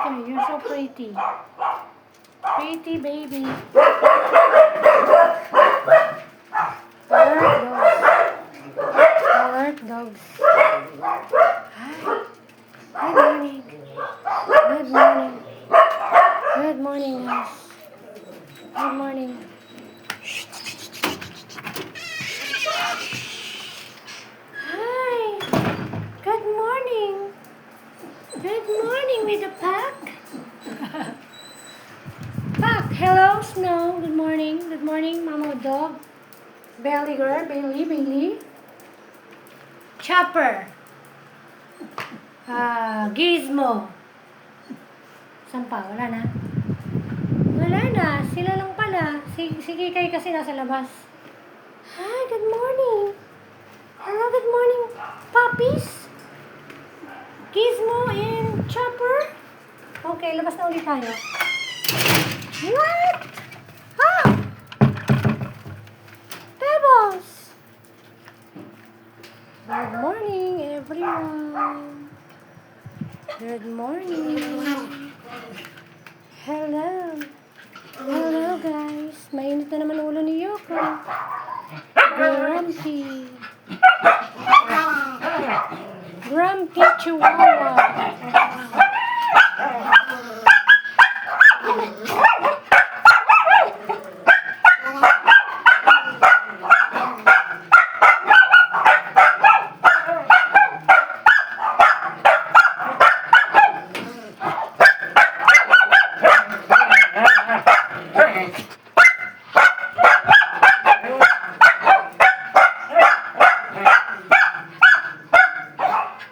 Okay, you're so pretty. Pretty baby. Alert dogs. Alert dogs. Hi. Good morning. Good morning. Good morning, guys. Good morning. Hi. Good morning. Good morning with the pack. Pack. Hello, Snow. Good morning. Good morning, Mama Dog. Belly girl. Bailey. Chopper. Gizmo. Saan pa? Wala na? Wala na. Sila lang pala. Si Kikay kasi nasa labas. Hi, good morning. Hello, good morning, puppies. Gizmo and Chopper. Okay, labas na ulit tayo. What? Ah! Pebbles! Good morning, everyone. Good morning. Hello. Hello, guys. Mainit na naman ulo ni Yoko. Grumpy. Grumpy Chihuahua.